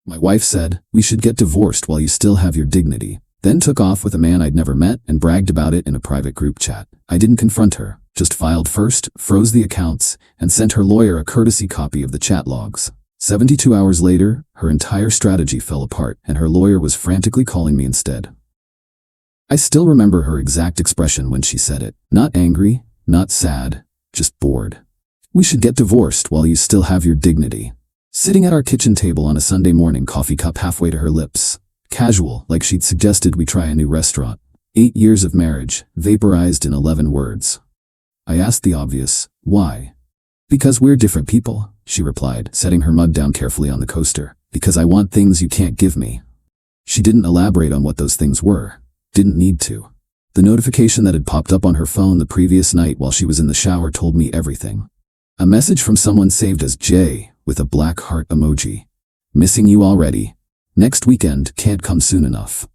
My wife said, "We should get divorced while you still have your dignity." Then took off with a man I'd never met and bragged about it in a private group chat. I didn't confront her, just filed first, froze the accounts, and sent her lawyer a courtesy copy of the chat logs. 72 hours later, her entire strategy fell apart, and her lawyer was frantically calling me instead. I still remember her exact expression when she said it. Not angry, not sad, just bored. "We should get divorced while you still have your dignity." Sitting at our kitchen table on a Sunday morning, coffee cup halfway to her lips. Casual, like she'd suggested we try a new restaurant. 8 years of marriage, vaporized in 11 words. I asked the obvious, why? "Because we're different people," she replied, setting her mug down carefully on the coaster. "Because I want things you can't give me." She didn't elaborate on what those things were. Didn't need to. The notification that had popped up on her phone the previous night while she was in the shower told me everything. A message from someone saved as J, with a black heart emoji. "Missing you already. Next weekend can't come soon enough."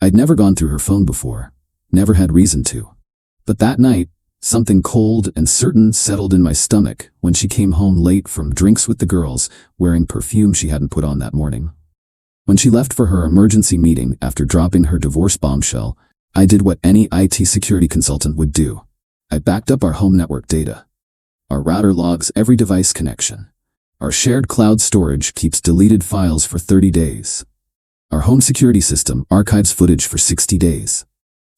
I'd never gone through her phone before. Never had reason to. But that night, something cold and certain settled in my stomach when she came home late from drinks with the girls, wearing perfume she hadn't put on that morning. When she left for her emergency meeting after dropping her divorce bombshell, I did what any IT security consultant would do. I backed up our home network data. Our router logs every device connection. Our shared cloud storage keeps deleted files for 30 days. Our home security system archives footage for 60 days.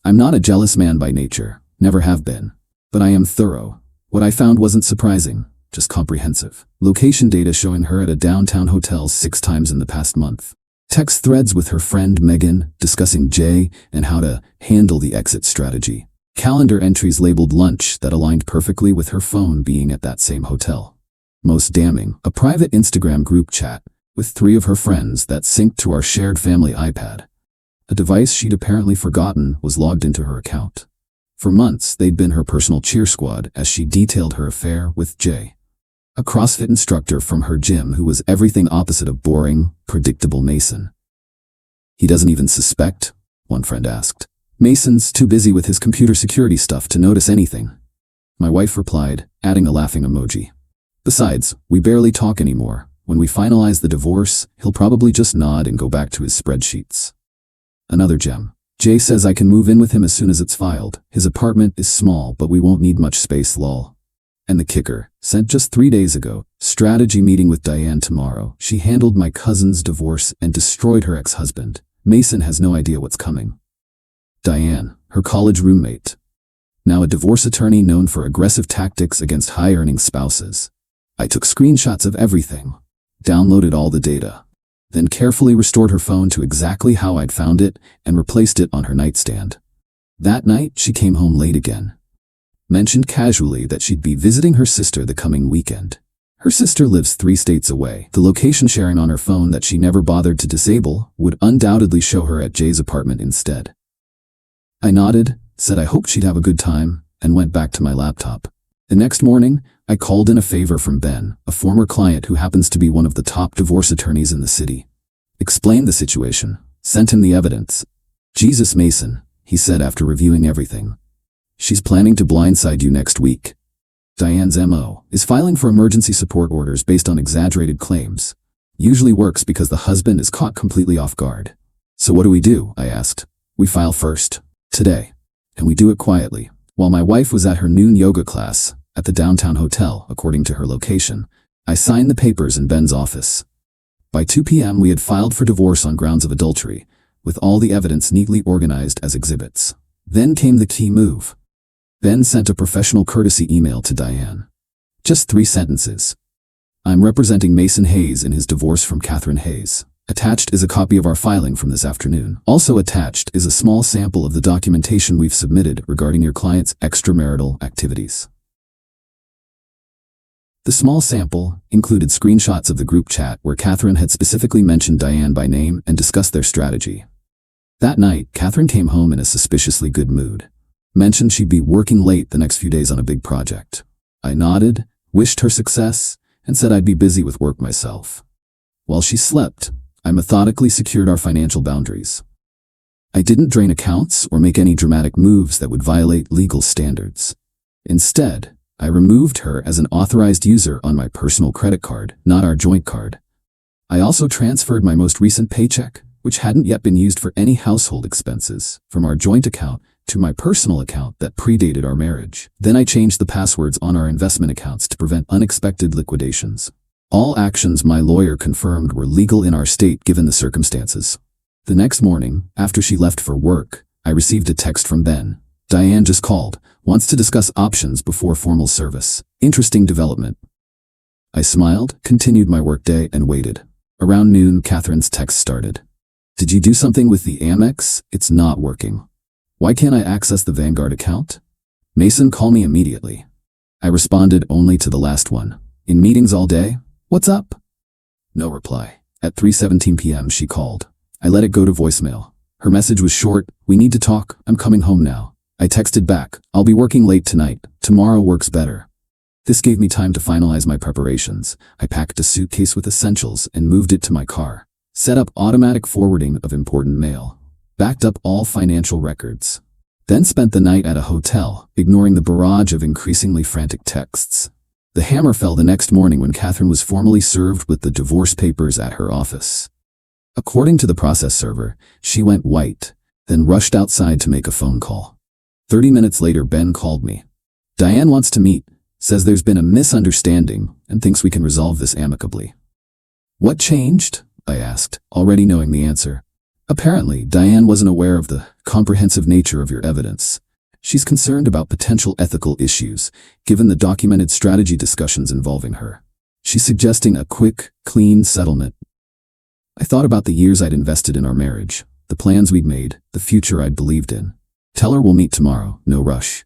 I'm not a jealous man by nature, never have been. But I am thorough. What I found wasn't surprising, just comprehensive. Location data showing her at a downtown hotel 6 times in the past month. Text threads with her friend Megan discussing Jay and how to handle the exit strategy. Calendar entries labeled lunch that aligned perfectly with her phone being at that same hotel. Most damning, a private Instagram group chat with 3 of her friends that synced to our shared family iPad. A device she'd apparently forgotten was logged into her account. For months, they'd been her personal cheer squad as she detailed her affair with Jay, a CrossFit instructor from her gym who was everything opposite of boring, predictable Mason. "He doesn't even suspect?" one friend asked. "Mason's too busy with his computer security stuff to notice anything," my wife replied, adding a laughing emoji. "Besides, we barely talk anymore. When we finalize the divorce, he'll probably just nod and go back to his spreadsheets." Another gem. "Jay says I can move in with him as soon as it's filed. His apartment is small, but we won't need much space, lol." And the kicker, sent just 3 days ago, "Strategy meeting with Diane tomorrow. She handled my cousin's divorce and destroyed her ex-husband. Mason has no idea what's coming." Diane, her college roommate. Now a divorce attorney known for aggressive tactics against high-earning spouses. I took screenshots of everything, downloaded all the data, then carefully restored her phone to exactly how I'd found it and replaced it on her nightstand. That night, she came home late again. Mentioned casually that she'd be visiting her sister the coming weekend. Her sister lives 3 states away. The location sharing on her phone that she never bothered to disable would undoubtedly show her at Jay's apartment instead. I nodded, said I hoped she'd have a good time, and went back to my laptop. The next morning, I called in a favor from Ben, a former client who happens to be one of the top divorce attorneys in the city. Explained the situation, sent him the evidence. "Jesus, Mason," he said after reviewing everything. "She's planning to blindside you next week. Diane's MO is filing for emergency support orders based on exaggerated claims. Usually works because the husband is caught completely off guard." "So what do we do?" I asked. "We file first, today. And we do it quietly." While my wife was at her noon yoga class at the downtown hotel, according to her location, I signed the papers in Ben's office. By 2 p.m. we had filed for divorce on grounds of adultery, with all the evidence neatly organized as exhibits. Then came the key move. Ben sent a professional courtesy email to Diane. Just 3 sentences. "I'm representing Mason Hayes in his divorce from Catherine Hayes. Attached is a copy of our filing from this afternoon. Also attached is a small sample of the documentation we've submitted regarding your client's extramarital activities." The small sample included screenshots of the group chat where Catherine had specifically mentioned Diane by name and discussed their strategy. That night, Catherine came home in a suspiciously good mood. Mentioned she'd be working late the next few days on a big project. I nodded, wished her success, and said I'd be busy with work myself. While she slept, I methodically secured our financial boundaries. I didn't drain accounts or make any dramatic moves that would violate legal standards. Instead, I removed her as an authorized user on my personal credit card, not our joint card. I also transferred my most recent paycheck, which hadn't yet been used for any household expenses, from our joint account to my personal account that predated our marriage. Then I changed the passwords on our investment accounts to prevent unexpected liquidations. All actions my lawyer confirmed were legal in our state given the circumstances. The next morning, after she left for work, I received a text from Ben. Diane just called, wants to discuss options before formal service. Interesting development. I smiled, continued my workday, and waited. Around noon, Catherine's text started. Did you do something with the Amex? It's not working. Why can't I access the Vanguard account? Mason, call me immediately. I responded only to the last one. In meetings all day? What's up? No reply. At 3:17 p.m. she called. I let it go to voicemail. Her message was short, we need to talk, I'm coming home now. I texted back, I'll be working late tonight, tomorrow works better. This gave me time to finalize my preparations. I packed a suitcase with essentials and moved it to my car. Set up automatic forwarding of important mail. Backed up all financial records. Then spent the night at a hotel, ignoring the barrage of increasingly frantic texts. The hammer fell the next morning when Catherine was formally served with the divorce papers at her office. According to the process server, she went white, then rushed outside to make a phone call. 30 minutes later, Ben called me. Diane wants to meet, says there's been a misunderstanding, and thinks we can resolve this amicably. What changed? I asked, already knowing the answer. Apparently, Diane wasn't aware of the comprehensive nature of your evidence. She's concerned about potential ethical issues, given the documented strategy discussions involving her. She's suggesting a quick, clean settlement. I thought about the years I'd invested in our marriage, the plans we'd made, the future I'd believed in. Tell her we'll meet tomorrow, no rush.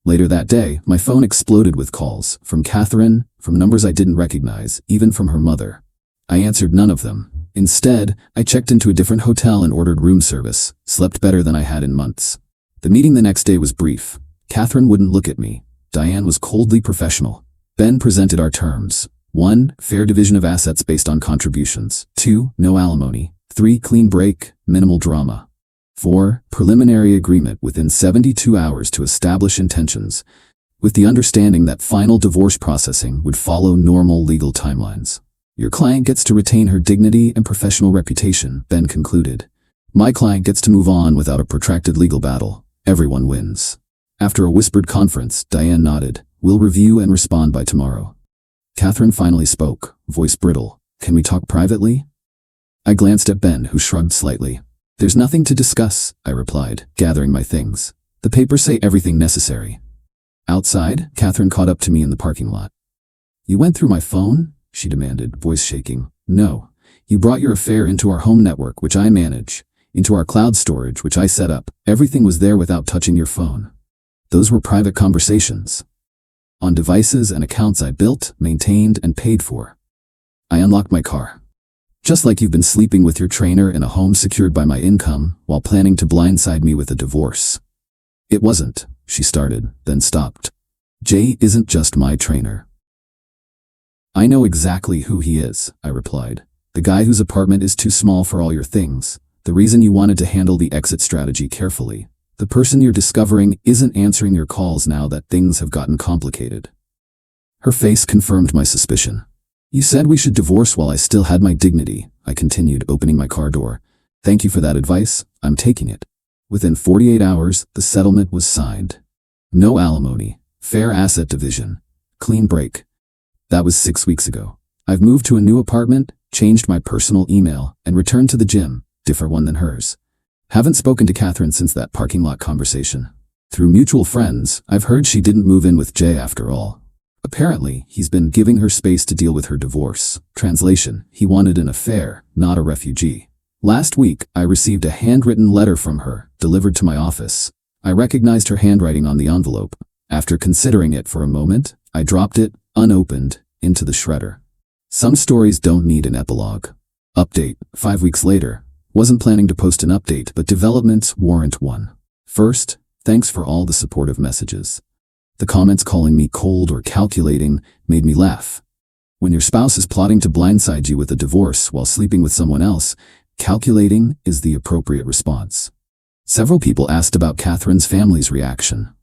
Later that day, my phone exploded with calls, from Catherine, from numbers I didn't recognize, even from her mother. I answered none of them. Instead, I checked into a different hotel and ordered room service, slept better than I had in months. The meeting the next day was brief. Catherine wouldn't look at me. Diane was coldly professional. Ben presented our terms. 1. Fair division of assets based on contributions. 2. No alimony. 3. Clean break, minimal drama. 4. Preliminary agreement within 72 hours to establish intentions, with the understanding that final divorce processing would follow normal legal timelines. Your client gets to retain her dignity and professional reputation, Ben concluded. My client gets to move on without a protracted legal battle. Everyone wins. After a whispered conference, Diane nodded. We'll review and respond by tomorrow. Catherine finally spoke, voice brittle. Can we talk privately? I glanced at Ben, who shrugged slightly. There's nothing to discuss, I replied, gathering my things. The papers say everything necessary. Outside, Catherine caught up to me in the parking lot. You went through my phone? She demanded, voice shaking. No. You brought your affair into our home network, which I manage, into our cloud storage, which I set up. Everything was there without touching your phone. Those were private conversations. On devices and accounts I built, maintained, and paid for. I unlocked my car. Just like you've been sleeping with your trainer in a home secured by my income, while planning to blindside me with a divorce. It wasn't, she started, then stopped. Jay isn't just my trainer. I know exactly who he is, I replied. The guy whose apartment is too small for all your things. The reason you wanted to handle the exit strategy carefully. The person you're discovering isn't answering your calls now that things have gotten complicated. Her face confirmed my suspicion. You said we should divorce while I still had my dignity, I continued, opening my car door. Thank you for that advice, I'm taking it. Within 48 hours, the settlement was signed. No alimony, fair asset division, clean break. That was 6 weeks ago. I've moved to a new apartment, changed my personal email, and returned to the gym, different one than hers. Haven't spoken to Catherine since that parking lot conversation. Through mutual friends, I've heard she didn't move in with Jay after all. Apparently, he's been giving her space to deal with her divorce. Translation, he wanted an affair, not a refugee. Last week, I received a handwritten letter from her, delivered to my office. I recognized her handwriting on the envelope. After considering it for a moment, I dropped it, unopened, into the shredder. Some stories don't need an epilogue. Update, 5 weeks later. Wasn't planning to post an update, but developments warrant one. First, thanks for all the supportive messages. The comments calling me cold or calculating made me laugh. When your spouse is plotting to blindside you with a divorce while sleeping with someone else, calculating is the appropriate response. Several people asked about Catherine's family's reaction.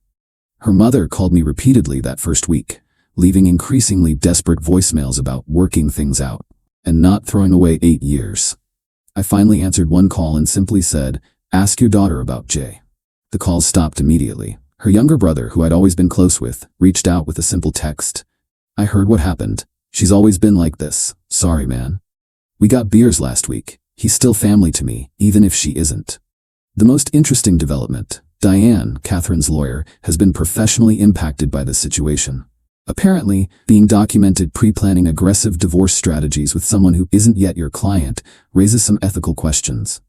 Her mother called me repeatedly that first week, leaving increasingly desperate voicemails about working things out. and not throwing away 8 years. I finally answered one call and simply said, "Ask your daughter about Jay." The call stopped immediately. Her younger brother, who I'd always been close with, reached out with a simple text. "I heard what happened. She's always been like this. Sorry, man. We got beers last week. He's still family to me, even if she isn't." The most interesting development: Diane, Catherine's lawyer, has been professionally impacted by this situation. Apparently, being documented pre-planning aggressive divorce strategies with someone who isn't yet your client raises some ethical questions.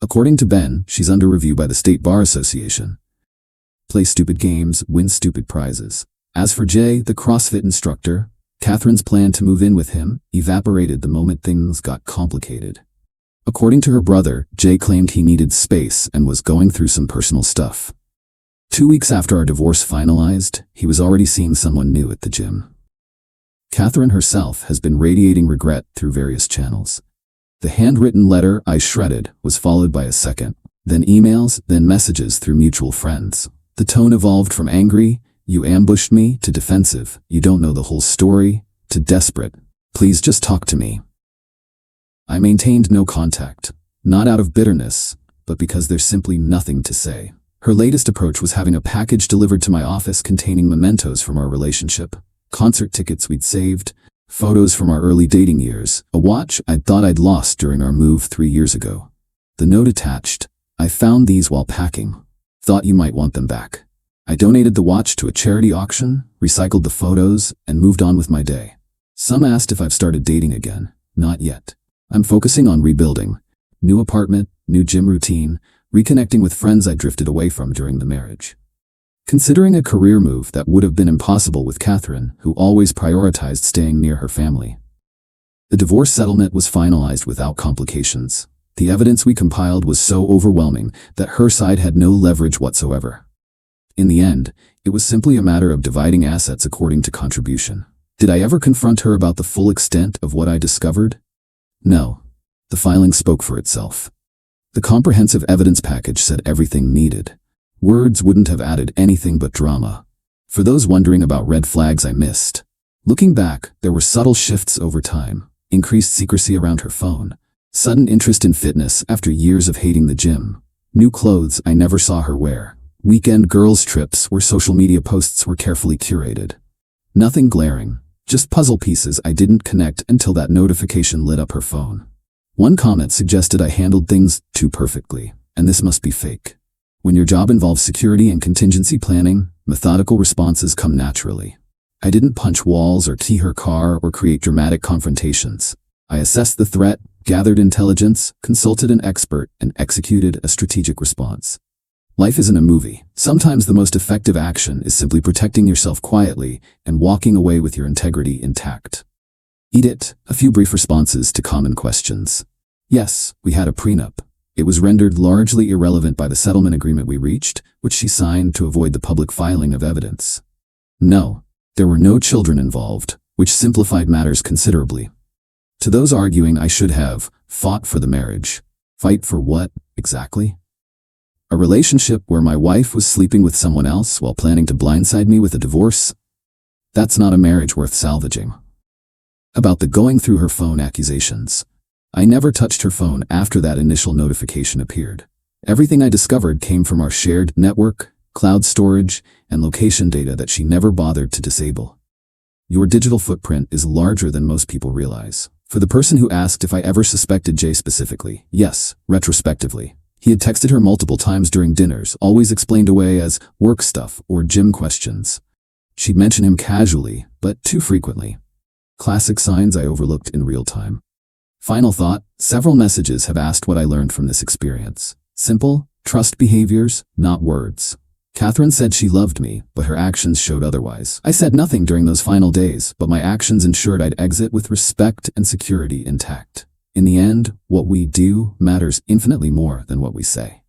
According to Ben, she's under review by the State Bar Association. Play stupid games, win stupid prizes. As for Jay, the CrossFit instructor, Catherine's plan to move in with him evaporated the moment things got complicated. According to her brother, Jay claimed he needed space and was going through some personal stuff. 2 weeks after our divorce finalized, he was already seeing someone new at the gym. Catherine herself has been radiating regret through various channels. The handwritten letter I shredded was followed by a second, then emails, then messages through mutual friends. The tone evolved from angry, "You ambushed me," to defensive, "You don't know the whole story," to desperate, "Please just talk to me." I maintained no contact, not out of bitterness, but because there's simply nothing to say. Her latest approach was having a package delivered to my office containing mementos from our relationship, concert tickets we'd saved, photos from our early dating years, a watch I'd thought I'd lost during our move 3 years ago. The note attached: "I found these while packing. Thought you might want them back." I donated the watch to a charity auction, recycled the photos, and moved on with my day. Some asked if I've started dating again. Not yet. I'm focusing on rebuilding. New apartment, new gym routine, reconnecting with friends I drifted away from during the marriage. Considering a career move that would have been impossible with Catherine, who always prioritized staying near her family. The divorce settlement was finalized without complications. The evidence we compiled was so overwhelming that her side had no leverage whatsoever. In the end, it was simply a matter of dividing assets according to contribution. Did I ever confront her about the full extent of what I discovered? No. The filing spoke for itself. The comprehensive evidence package said everything needed. Words wouldn't have added anything but drama. For those wondering about red flags I missed, looking back, there were subtle shifts over time: increased secrecy around her phone, sudden interest in fitness after years of hating the gym, new clothes I never saw her wear, weekend girls' trips where social media posts were carefully curated. Nothing glaring, just puzzle pieces I didn't connect until that notification lit up her phone. One comment suggested I handled things too perfectly, and this must be fake. When your job involves security and contingency planning, methodical responses come naturally. I didn't punch walls or key her car or create dramatic confrontations. I assessed the threat, gathered intelligence, consulted an expert, and executed a strategic response. Life isn't a movie. Sometimes the most effective action is simply protecting yourself quietly and walking away with your integrity intact. Eat it. A few brief responses to common questions. Yes, we had a prenup. It was rendered largely irrelevant by the settlement agreement we reached, which she signed to avoid the public filing of evidence. No, there were no children involved, which simplified matters considerably. To those arguing I should have fought for the marriage. Fight for what, exactly? A relationship where my wife was sleeping with someone else while planning to blindside me with a divorce? That's not a marriage worth salvaging. About the going through her phone accusations. I never touched her phone after that initial notification appeared. Everything I discovered came from our shared network, cloud storage, and location data that she never bothered to disable. Your digital footprint is larger than most people realize. For the person who asked if I ever suspected Jay specifically, yes, retrospectively. He had texted her multiple times during dinners, always explained away as work stuff or gym questions. She'd mention him casually, but too frequently. Classic signs I overlooked in real time. Final thought: several messages have asked what I learned from this experience. Simple, trust behaviors, not words. Catherine said she loved me, but her actions showed otherwise. I said nothing during those final days, but my actions ensured I'd exit with respect and security intact. In the end, what we do matters infinitely more than what we say.